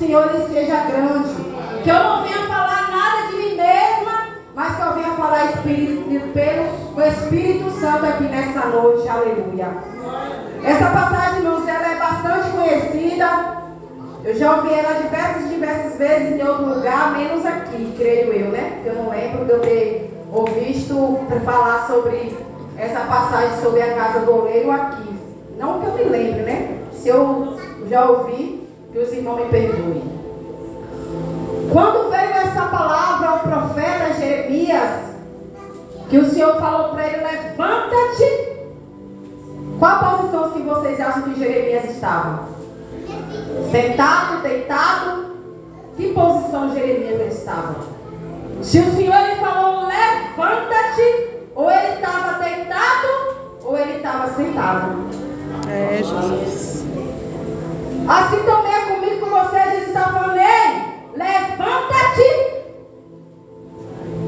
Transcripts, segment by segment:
Senhor ele seja grande. Que eu não venha falar nada de mim mesma, mas que eu venha falar pelo Espírito Santo aqui nessa noite. Aleluia. Essa passagem, irmãos, ela é bastante conhecida. Eu já ouvi ela diversas vezes em outro lugar, menos aqui, creio eu, né? Porque eu não lembro de eu ter ouvido falar sobre essa passagem sobre a casa do oleiro aqui. Não que eu me lembre, né? Se eu já ouvi, que os irmãos me perdoem. Quando veio essa palavra ao profeta Jeremias, que o Senhor falou para ele: levanta-te. Qual a posição que vocês acham que Jeremias estava? Sentado, deitado? Que posição Jeremias estava? Se o Senhor ele falou levanta-te, ou ele estava deitado, ou ele estava sentado. É, Jesus. Assim também é comigo, com vocês, ele está falando: ei, levanta-te.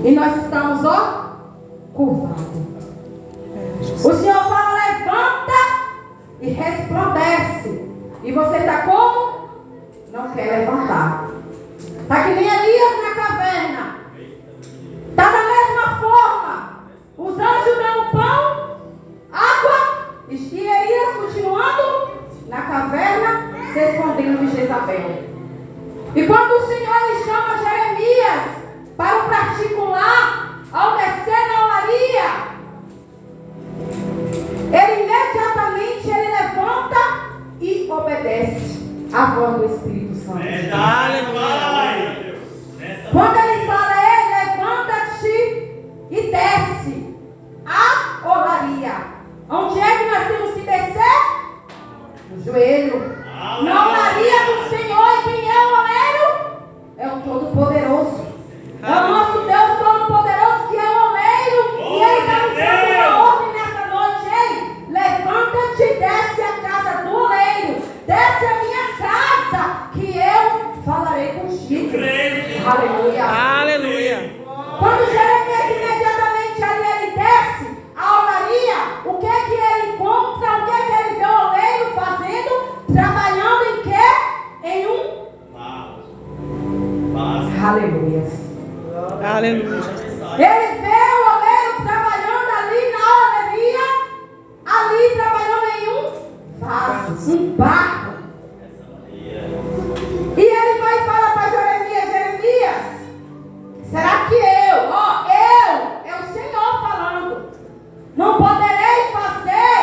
E nós estamos, ó, curvados. O Senhor fala: levanta e resplandece. E você está como? Não quer levantar. Está que nem Elias na caverna. Está da mesma forma. Os anjos dando pão, água, e Elias continuando na caverna, se escondendo de Jezabel. E quando o Senhor ele chama Jeremias para o particular, ao descer na olaria, ele imediatamente ele levanta e obedece a voz do Espírito Santo. Quando ele fala: ei, levanta-te e desce a olaria. Onde é que nós temos que descer? No joelho. Na olaria do Senhor. E quem é o oleiro? É o Todo-Poderoso. É o nosso Deus Todo-Poderoso que é o oleiro. E ele está nos dando uma ordem nessa noite. Ei, levanta-te e desce a casa do oleiro. Desce a minha casa, que eu falarei contigo. Aleluia. Aleluia. Quando Jeremias imediatamente ali ele desce a olaria, o que é que ele encontra? O que é que ele vê o oleiro fazendo? Trabalhando em quê? Em um aleluia. Aleluia. Ele vê o oleiro trabalhando ali na olaria, ali trabalhando em um vaso, um barro. E ele vai e fala para Jeremias: Jeremias, será que é o Senhor falando, não poderei fazer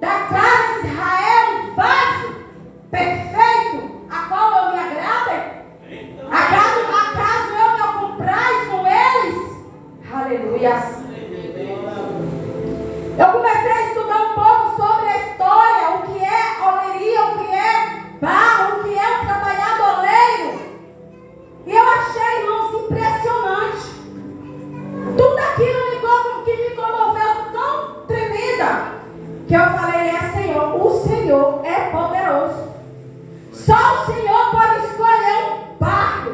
da casa de Israel um vaso perfeito, a qual eu me agrade? Acaso eu me comprais com eles? Aleluia. Eu comecei a estudar um pouco sobre a história, o que é oleria, o que é barro, o que é o trabalhado oleiro. E eu achei, irmãos, impressionante. Tudo aquilo que me comoveu tão tremenda, que eu falei: Senhor, o Senhor é poderoso. Só o Senhor pode escolher um barro.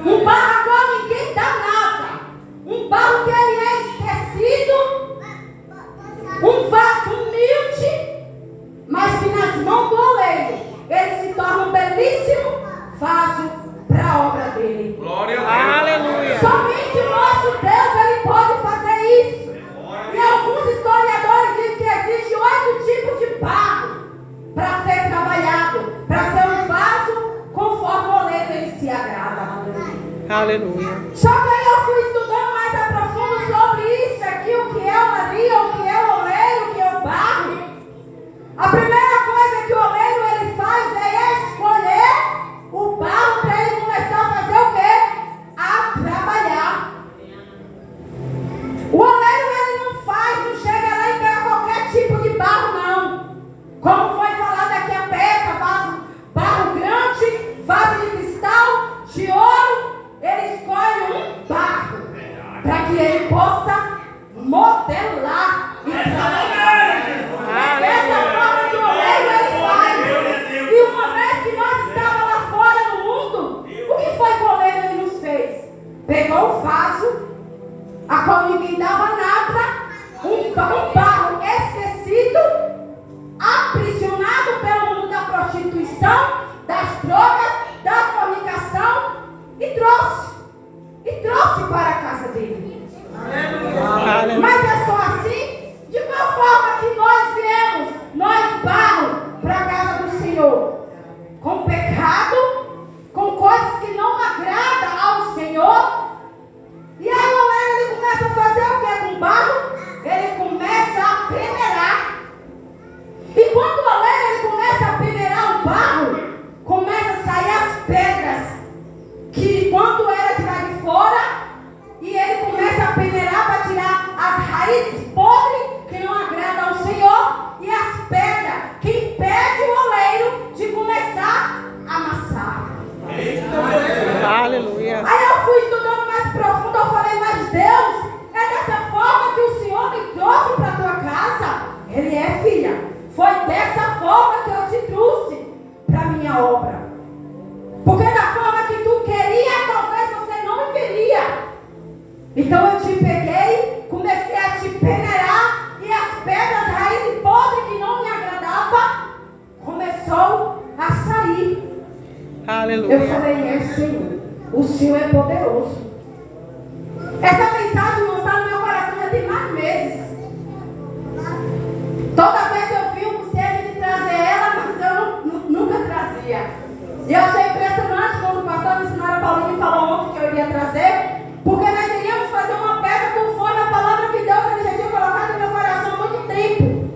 Um barro a qual ninguém dá nada. Um barro que ele é esquecido. Um vaso humilde, mas que nas mãos do oleiro ele se torna um belíssimo vaso para a obra dele. Glória a Deus. Aleluia. Somente o nosso Deus ele pode fazer isso. E alguns historiadores dizem que existe 8 tipos de barro para ser trabalhado, para ser um vaso conforme o oleiro ele se agrada. Aleluia. Só que aí eu fui estudando mais a profundo sobre isso aqui, o que é a olaria, o que é o oleiro, o que é o barro. A primeira coisa que o oleiro ele faz é escolher o barro para ele começar a fazer o quê? A trabalhar. O oleiro ele não chega lá e pega qualquer tipo de barro, não. Como foi falado aqui a peça, barro grande, vaso de cristal, de ouro, ele escolhe um barro para que ele possa modelar e trabalhar. Essa forma que o oleiro ele faz. E uma vez que nós estávamos lá fora no mundo, o que foi que o oleiro ele nos fez? Pegou o vaso, a qual ninguém dava nada, um barro esquecido, aprisionado pelo mundo da prostituição, das drogas minha obra. Porque da forma que tu queria, talvez você não me veria. Então eu te peguei, comecei a te peneirar e as pedras, raízes podres que não me agradavam, começou a sair. Aleluia. Eu falei, Senhor, o Senhor é poderoso. Essa mensagem não está no meu coração já tem mais meses. Toda vez eu fico sede de trazer ela, mas eu nunca trazia. E eu achei impressionante quando o pastor missionário Paulinho falou ontem que eu iria trazer, porque nós iríamos fazer uma peça conforme a palavra que Deus ele já tinha colocado no meu coração há muito tempo.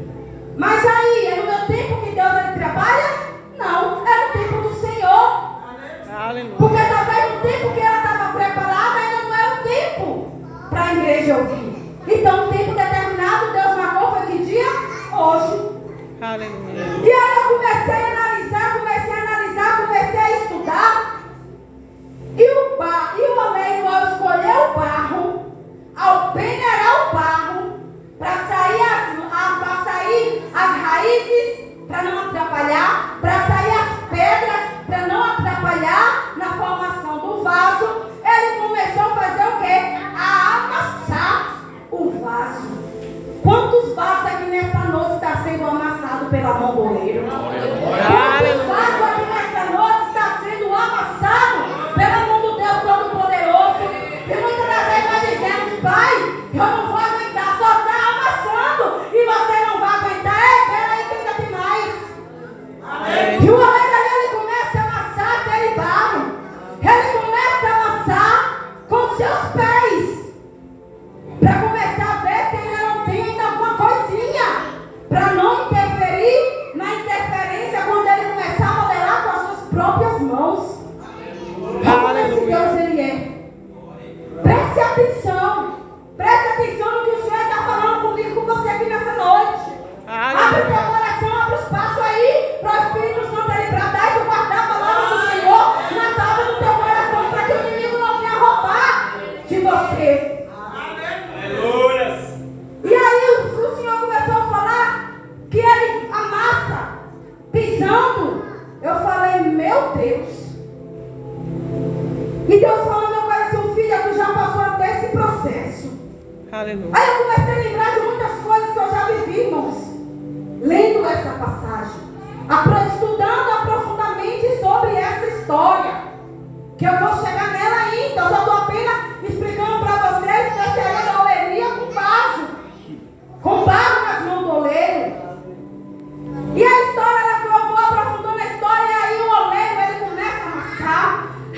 Mas aí, é no meu tempo que Deus ele trabalha? Não, é no tempo do Senhor. Aleluia. Porque talvez no tempo que ela estava preparada, ainda não é o tempo para a igreja ouvir. Então, o tempo determinado, Deus marcou, foi que dia? Hoje. Aleluia. E aí eu comecei a analisar, comecei a estudar. E o oleiro, ao escolher o barro, ao peneirar o barro, para sair as raízes, para não atrapalhar, para sair as pedras, para não atrapalhar na formação do vaso, ele começou a fazer o quê? A amassar o vaso. Quantos vasos aqui nessa noite está sendo amassado pela mão do oleiro? Quantos vasos aqui nessa noite está sendo amassado pela mão do Deus Todo-Poderoso? E muitas das vezes nós dizemos, Pai, eu não vou aguentar, só está amassando e você não vai aguentar. Peraí que ainda tem mais. E o oleiro ali, ele começa a amassar aquele barro. Ele começa a amassar com seus pés. Para começar a ver se ainda não tem ainda alguma coisinha. Para não interferir na interferência quando ele começar a modelar com as suas próprias mãos. Como esse Deus ele é. Preste atenção. Preste atenção no que o Senhor está falando comigo, com você aqui nessa noite. Abre o teu coração, abre o espaço aí para o Espírito Santo ele bradar e tu guardar a palavra do Senhor na tábua do teu coração para que o inimigo não venha roubar de você. Aleluia. E aí o Senhor começou a falar que ele amassa pisando. Eu falei, meu Deus. E Deus falou no meu coração, filha, tu já passou desse processo. Aleluia. Aí eu comecei a lembrar de muitas coisas que eu já vivi, irmãos, lendo essa passagem, estudando aprofundadamente sobre essa história, que eu vou chegar nela ainda. Eu só estou apenas explicando para vocês que essa era da oleria com barro nas mãos do oleiro. E a história, eu vou aprofundando a história, e aí o oleiro ele começa a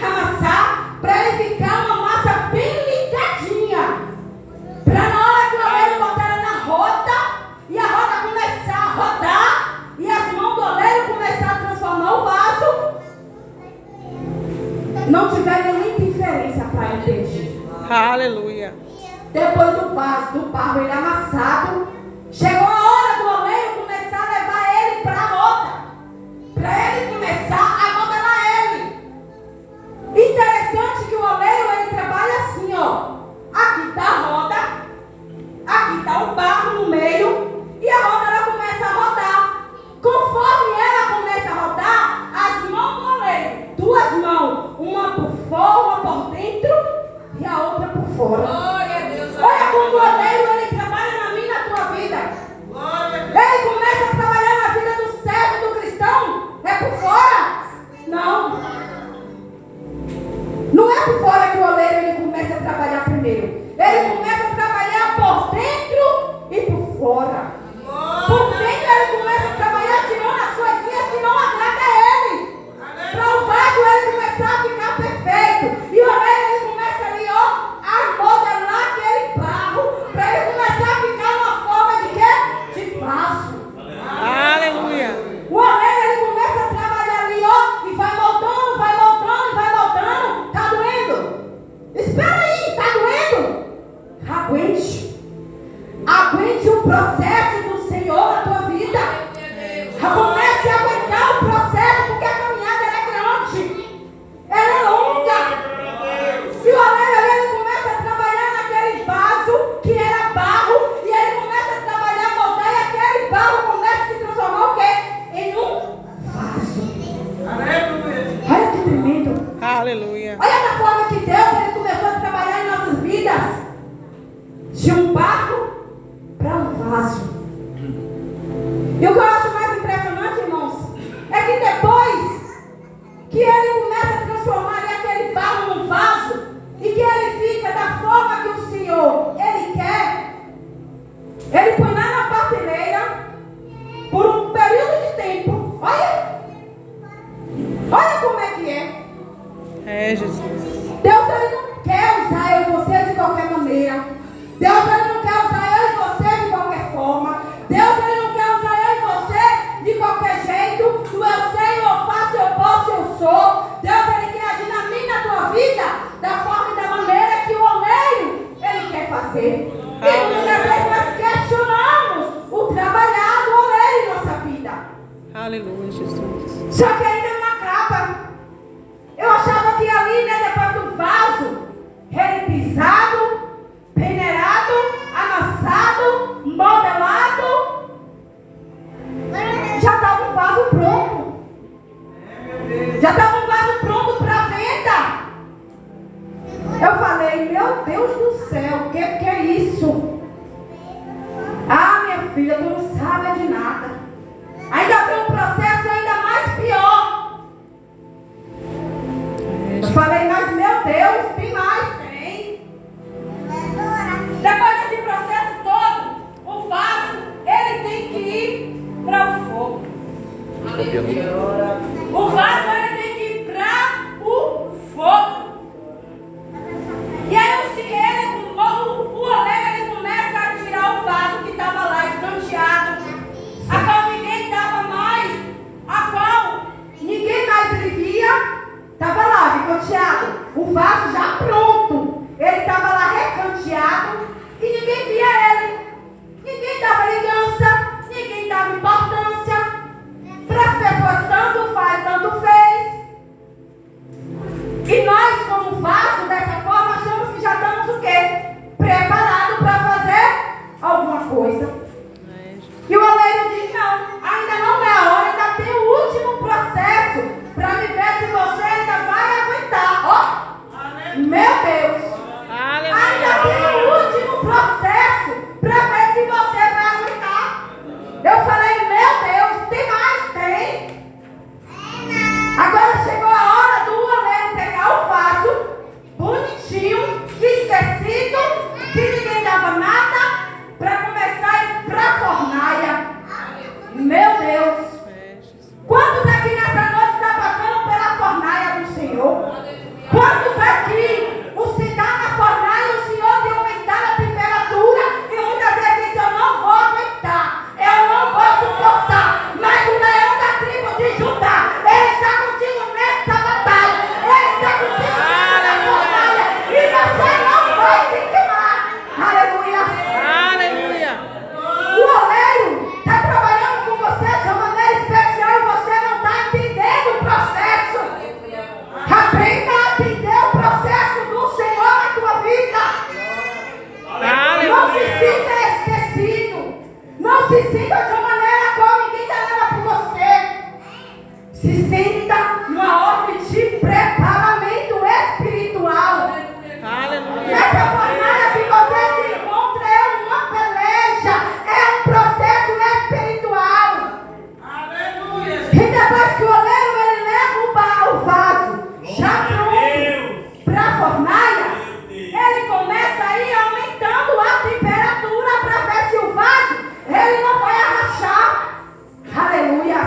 amassar, para ele ficar uma massa bem ligadinha. Para na hora que o oleiro botar ela na roda, e a roda começar a rodar, e as mãos do oleiro começar a transformar o vaso, não tiver nenhuma interferência para ele. Aleluia. Depois do vaso, do barro ele amassado, chegou a hora do oleiro começar a levar ele para a roda, para ele começar a modelar ele. Interessante que o oleiro ele trabalha assim, ó. Aqui está a roda, aqui está o barro no meio, e a roda ela começa a rodar. Conforme ela começa a rodar, as mãos do oleiro, duas mãos, uma por fora, uma por dentro e a outra por fora. Olha como o oleiro ele trabalha na minha e na tua vida. Aleluia. Olha da forma que Deus ele começou a trabalhar em nossas vidas. De um barro para um vaso. E o que eu acho mais impressionante, irmãos, é que depois que ele começa a transformar aquele barro num vaso, e que ele fica da forma que o Senhor ele quer, ele põe lá na prateleira por um período de tempo. Olha como é que é. É, Jesus. Deus ele não quer usar eu e você de qualquer maneira. Deus ele não quer usar eu e você de qualquer forma. Deus ele não quer usar eu e você de qualquer jeito. Do eu sei, eu faço, eu posso, eu sou. Deus ele quer agir na minha e na tua vida da forma e da maneira que o oleiro ele quer fazer. E muitas vezes nós questionamos o trabalhar do oleiro em nossa vida. Aleluia, Jesus. Só que ainda não acaba. Eu achava que ali, né, depois do vaso, ele pisado, peneirado, amassado, modelado, já estava um vaso pronto. Já estava um vaso pronto para venda. Eu falei, meu Deus do céu, o que é isso? Ah, minha filha, tu não sabe de nada. Ainda tem um processo ainda mais pior. Eu falei, mas meu Deus, tem mais, tem. Depois desse processo todo, o vaso, ele tem que ir para o fogo. O vaso, ele tem que ir para o fogo. E aí o oleiro, ele começa a tirar o vaso que estava lá escanteado, a qual ninguém mais ele via. Estava lá, recanteado. O vaso já pronto. Ele estava lá recanteado e ninguém via ele. Ninguém dava ligança, ninguém dava importância. Para as pessoas, tanto faz, tanto fez. E nós, como vaso, dessa forma, achamos que já estamos o quê? Preparados para fazer alguma coisa. E o oleiro diz, não, ainda não é a hora, ainda tem o último processo. Para me ver se você ainda vai aguentar. Ó, meu Deus. Ainda tem o último processo para ver se você vai aguentar. Eu falei, meu Deus, tem mais? Tem. Agora chegou a hora do oleiro pegar o vaso, bonitinho, esquecido, que ninguém dava nada, para começar a ir para a fornalha. Meu Deus. Quantos aqui nessa noite está passando pela fornalha do Senhor? Quantos aqui o se dá na fornalha, o Senhor tem aumentado a temperatura e muitas vezes diz, eu não vou aguentar, eu não vou suportar, mas o leão da tribo de Judá, ele está contigo nessa batalha, ele está contigo nessa fornalha e você não vai se queimar. Aleluia. Aleluia. O oleiro está trabalhando com você de uma maneira especial e você não está entendendo o processo. Aprenda a entender o processo do Senhor na tua vida. Não se sinta esquecido. Não se sinta de uma maneira qual ninguém está nada por você. Se sinta numa ordem de preparamento espiritual. Aleluia. Nessa fornalha que você se encontra é uma peleja, é um processo espiritual. E depois que o oleiro ele leva o vaso já pronto para a fornalha, ele começa a ir aumentando a temperatura para ver se o vaso ele não vai arrachar. Aleluia.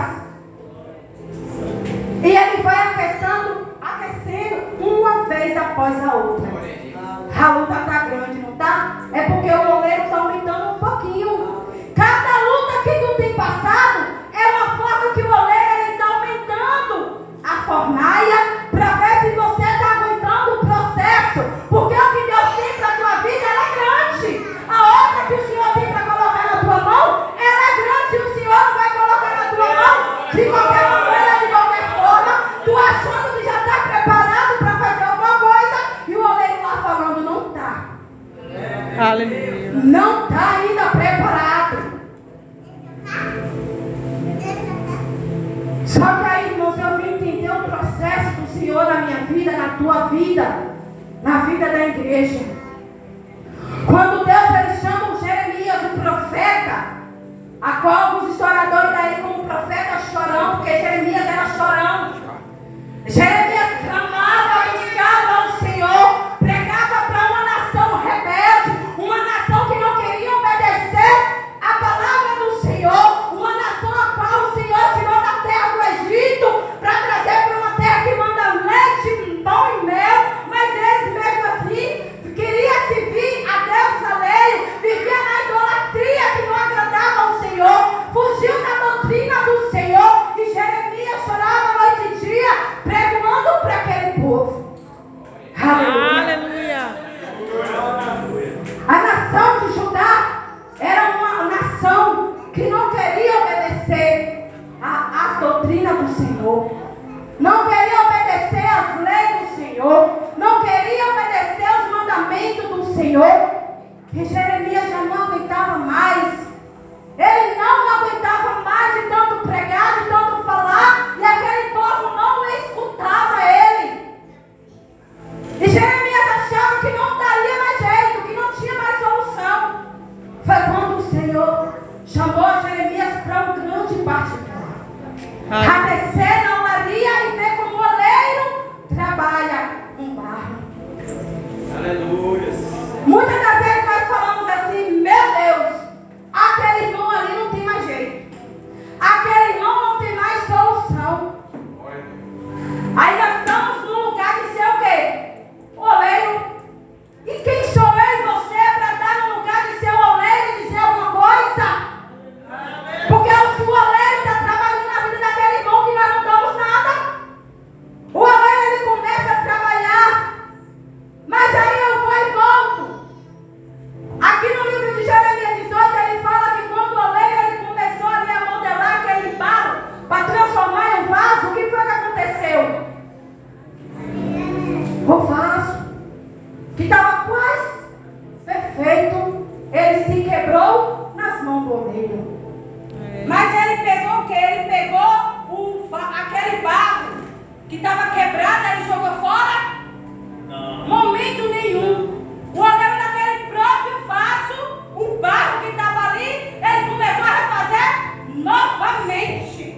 tua vida, na vida da igreja. Quando Deus ele chama o Jeremias, o profeta, a qual alguns historiadores daí como profeta chorão, porque Jeremias era chorão. Jeremias clamava, buscava o Senhor, pregava para uma nação rebelde, uma nação que não queria obedecer a palavra do Senhor, uma nação a qual o Senhor tirou da terra do Egito para trazer para uma terra que manda leite, pão e mel, mas eles mesmo assim queriam servir a Deus alheio, vivia na idolatria que não agradava ao Senhor, fugiu da doutrina do Senhor, e Jeremias chorava noite e dia, pregando para aquele povo. Aleluia. A nação de Judá era uma nação que não queria obedecer às doutrinas do Senhor, não queria obedecer às leis do Senhor, não queria obedecer aos mandamentos do Senhor. E Jeremias já não aguentava mais. Ele não aguentava mais de tanto pregar, de tanto falar, e aquele povo não escutava ele. E Jeremias achava que não daria mais jeito, que não tinha mais solução. Foi quando o Senhor chamou Jeremias para um grande particular. A descer na olaria e ver como o oleiro trabalha um barro. Aleluia. Muitas das vezes nós falamos assim: meu Deus, aquele irmão ali não tem mais jeito, aquele irmão não tem mais solução. Aí nós estamos num lugar de ser o quê? Oleiro. E quem sou eu e você para estar num lugar de ser oleiro e dizer alguma coisa? Porque o oleiro está trabalhando na vida daquele irmão que nós não damos nada. O oleiro ele começa a trabalhar, mas aí eu vou e volto. Aqui no livro de Jeremias 18 ele fala que quando o oleiro ele começou ali a modelar aquele barro para transformar em um vaso, o que foi que aconteceu? O vaso que estava quase perfeito, ele se quebrou nas mãos do oleiro. Mas ele pegou o que? Ele pegou aquele barro que estava quebrado, ele jogou fora? Não. Momento nenhum. O oleiro daquele próprio vaso, o barro que estava ali, ele começou a refazer novamente.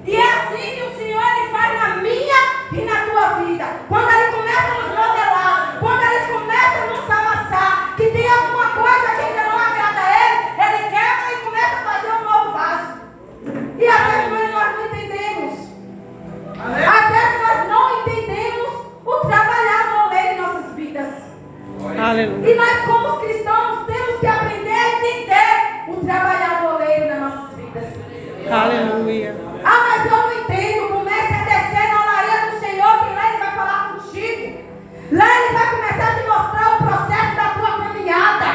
E é assim que o Senhor ele faz na minha e na tua vida. Quando ele começa a nos modelar, quando ele começa a nos amassar, que tem alguma coisa que ainda não agrada a ele quebra e começa a fazer um novo vaso. E às vezes nós não entendemos. Às vezes nós não entendemos o trabalhar do oleiro em nossas vidas. Aleluia. E nós como cristãos temos que aprender a entender o trabalhar do oleiro nas nossas vidas. Aleluia. Ah, mas eu não entendo. Comece a descer na olaria do Senhor, que lá ele vai falar contigo. Lá ele vai começar a te mostrar o processo da tua caminhada.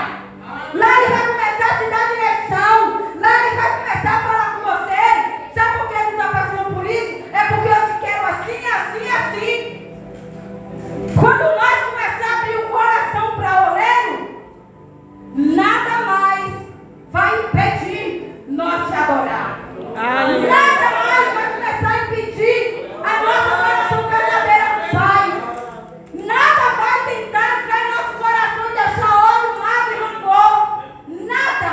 Lá ele vai começar a te dar direção. Lá ele vai começar a falar com você. Sabe por que tu está passando por isso? É porque eu te quero assim, assim, assim. Quando nós começarmos a abrir o coração para oleiro, nada mais vai impedir nós te adorar. Aleluia. Nada mais vai começar a impedir a nossa adoração verdadeira ao Pai. Nada vai tentar entrar em nosso coração e deixar ódio, mágoa e rancor. Nada.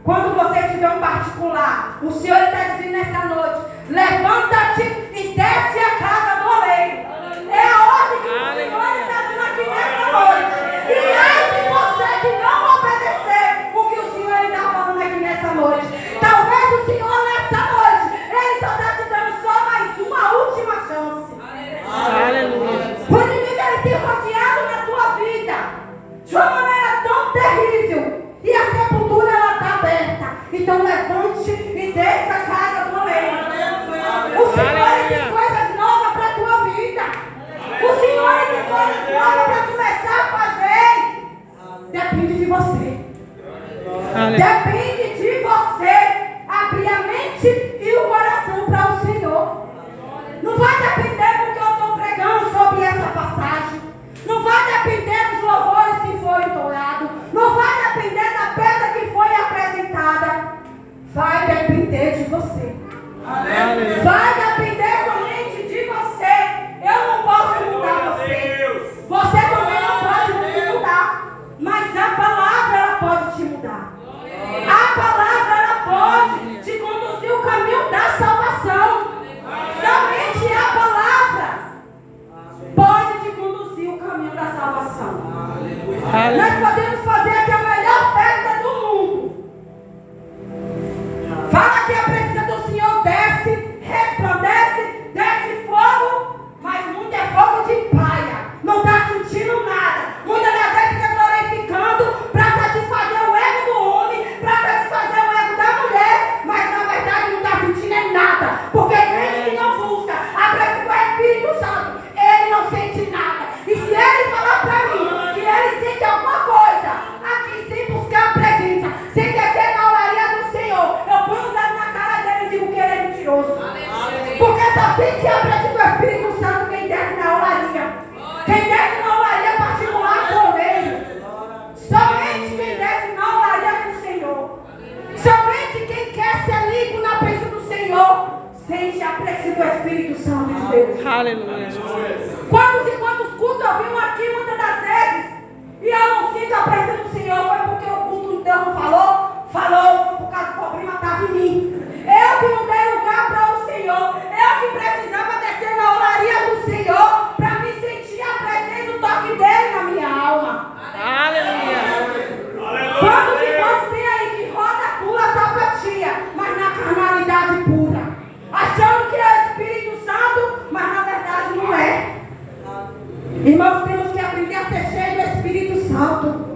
Quando você tiver um particular, o Senhor está dizendo nessa noite: levanta-te e desce a casa do oleiro. É a ordem que o Senhor está dando aqui nessa noite. E ai de você que não obedecer o que o Senhor está falando aqui nessa noite. Talvez o Senhor nessa noite, Ele só está te dando só mais uma última chance. Aleluia. O inimigo ele tem rodeado na tua vida de uma maneira tão terrível. E a sepultura ela está aberta. Então levante e desça a casa do oleiro. O Senhor ele tem coisas novas para a tua vida. O Senhor ele tem coisas novas para começar a fazer. Depende de você. Depende de você abrir a mente e o coração para o Senhor. Não vai depender do que eu estou pregando sobre essa passagem. Não vai depender dos louvores que foram entoados. Não vai depender da peça que foi apresentada. Vai depender de você. Vai depender somente de você. Eu não posso mudar você. Espírito Santo de Deus. Aleluia, Jesus. Quantos e quantos cultos eu vim aqui muitas das vezes e eu não sinto a presença do Senhor? Foi porque o culto de Deus não falou? Falou, por causa do problema estava em mim. Eu que não dei lugar para o Senhor. Eu que precisava descer na oraria do Senhor para me sentir a presença do toque dele na minha alma. Aleluia. Quantos e quantos tem aí que roda, pula, sapatia, mas na carnalidade pura, achando que é o Espírito Santo, mas na verdade não é. Irmãos, temos que aprender a ser cheio do Espírito Santo.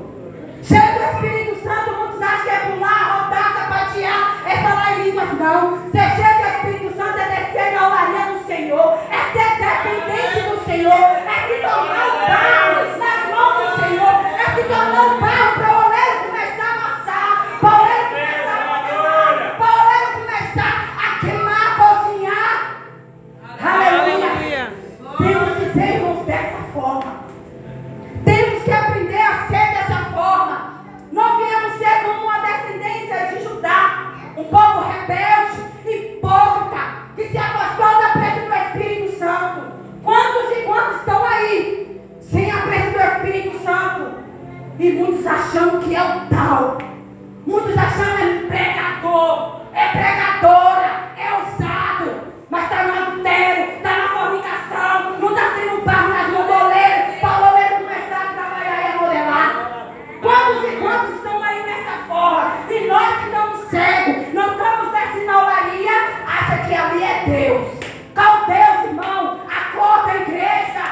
Cheio do Espírito Santo, muitos acham que é pular, rodar, sapatear, é falar em línguas, não. Ser cheio do Espírito Santo é descer na olaria do Senhor, é ser dependente do Senhor, é se tornar o barro nas mãos do Senhor, é se tornar o barro para o oleiro começar a amassar, para o oleiro começar a modelar, para o oleiro começar a queimar, a cozinhar. Aleluia. Temos que ser, irmãos, dessa forma. Temos que aprender a ser dessa forma. Não viemos ser como uma descendência de Judá, um povo rebelde, hipócrita, que se afastou da presença do Espírito Santo. Quantos e quantos estão aí sem a presença do Espírito Santo? E muitos achando que é o tal. Muitos achando que é pregador, é pregadora, é ousado, mas está no adultério, está na fornicação, não está sendo barro nas mãos do oleiro, para o oleiro começar a trabalhar e a modelar. Quantos e quantos estão aí nessa forma? E nós que estamos cegos, não estamos descendo na olaria, acha que ali é Deus. Qual Deus, irmão? Acorda a igreja.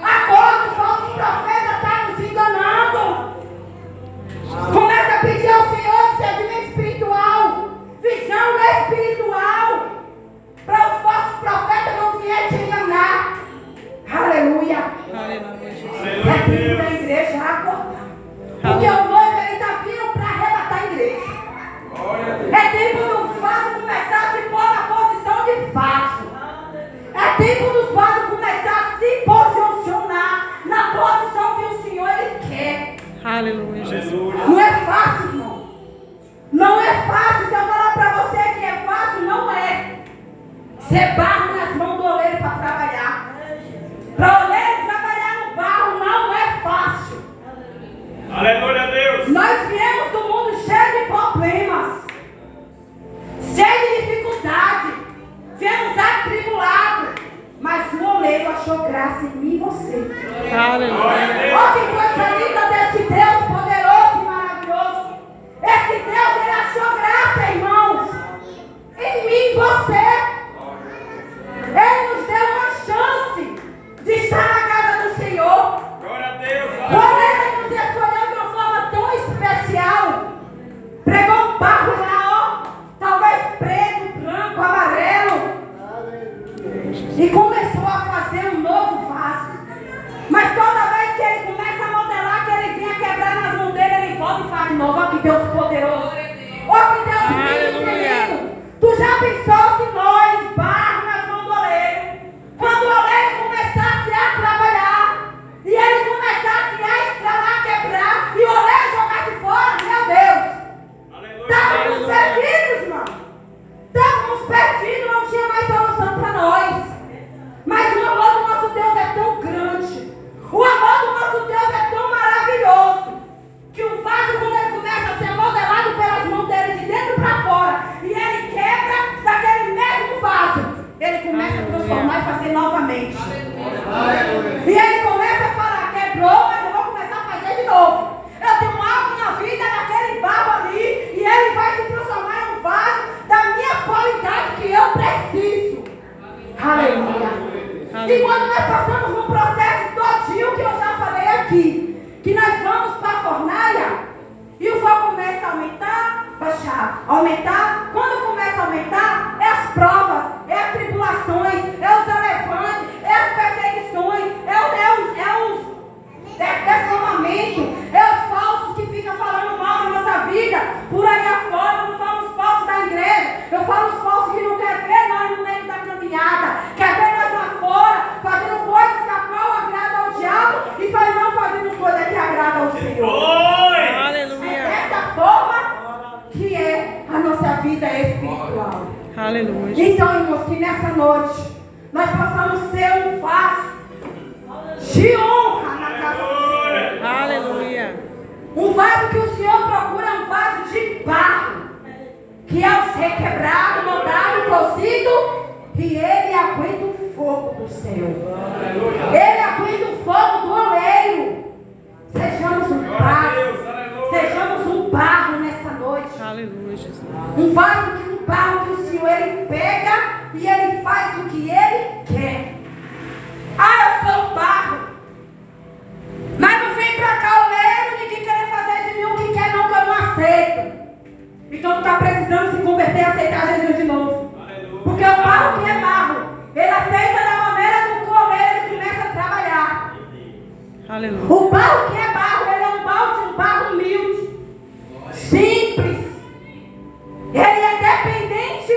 Acorda, os falsos profetas estão nos enganando. Começa a pedir ao Senhor discernimento espiritual, visão espiritual, para os falsos profetas não virem te enganar. Aleluia. Aleluia, Jesus. É tempo da igreja acordar. Porque o noivo ele está vindo para arrebatar a igreja. É tempo dos vasos começar a se pôr na posição de vaso. É tempo dos vasos começar a se posicionar na posição que o Senhor ele quer. Aleluia, Jesus. Não é fácil, irmão. Não é fácil. Se eu falar para você que é fácil, não é. Ser barro nas mãos do oleiro para trabalhar. Para o oleiro trabalhar no barro não é fácil. Aleluia a Deus. Nós viemos do mundo cheio de problemas, cheio de dificuldade. Viemos atribulados. Mas o oleiro achou graça em mim e você. Aleluia. Olha que coisa linda desse Deus poderoso e maravilhoso. Esse Deus, ele achou graça, irmãos, em mim e você. Ele nos deu uma chance de estar na casa do Senhor. Glória a Deus. Quando ele nos escolheu de uma forma tão especial, pregou um barro lá, ó, talvez preto, branco, amarelo, e começou a fazer um novo vaso. Mas toda vez que ele começa a modelar, que ele vinha quebrar nas mãos dele, ele volta e faz de novo. Ó que Deus poderoso. Ó que Deus tremendo. Tu já pensou se nós, barro nas mãos do oleiro, quando o oleiro começasse a trabalhar, e ele começasse a estralar, quebrar, e o oleiro jogasse fora, meu Deus. Estávamos perdidos, irmão. Estávamos perdidos, não tinha mais solução para nós. Mas o amor do nosso Deus é tão grande. O amor do nosso Deus é tão maravilhoso. Que o vaso, quando ele começa a ser modelado pelas mãos dele de dentro para fora, e ele quebra daquele mesmo vaso, ele começa a transformar e fazer novamente. E ele começa a falar, quebrou, mas eu vou começar a fazer de novo. Eu tenho algo na vida daquele barro ali, e ele vai se transformar em um vaso da minha qualidade que eu preciso. Aleluia. E quando nós passamos no processo todinho que eu já falei aqui, que nós vamos para a fornalha, e o fogo começa a aumentar, baixar, aumentar. Quando começa a aumentar, é as provas, é as tribulações, é os elefantes, é as perseguições, é os desarmamentos, é os falsos que ficam falando mal da nossa vida, por aí afora. Eu não falo os falsos da igreja, eu falo os falsos que não querem ver nós no meio da caminhada, quer ver nós lá fora, fazendo coisas que a qual agrada ao diabo, e não fazendo coisas que agradam ao Senhor. Aleluia. É dessa forma que é a nossa vida espiritual. Aleluia. Então, irmãos, que nessa noite nós possamos ser um vaso de honra na casa do Senhor. Aleluia. Um vaso que o Senhor procura é um vaso de barro, que ao ser quebrado, moldado, cozido, e ele aguenta o fogo do Senhor. Ele aguenta o fogo do oleiro. Sejamos um vaso, sejamos um barro nessa noite. Aleluia, Jesus. Um vaso que o barro que o Senhor ele pega e ele faz o que ele quer. Ah, eu sou um barro. Mas não vem pra cá oleiro, ninguém quer fazer de mim o que quer, não, que eu não aceito. Então tu está precisando se converter e aceitar Jesus de novo. Porque o barro que é barro, ele aceita da maneira do que o oleiro ele começa a trabalhar. Aleluia. O barro que é barro, ele é um barro humilde, simples. Ele é dependente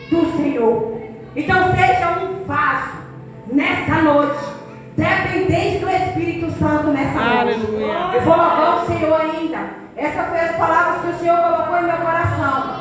do Senhor. Então seja um vaso nessa noite, dependente do Espírito Santo nessa noite. Aleluia. Eu vou louvar o Senhor ainda. Essas foram as palavras que o Senhor colocou em meu coração.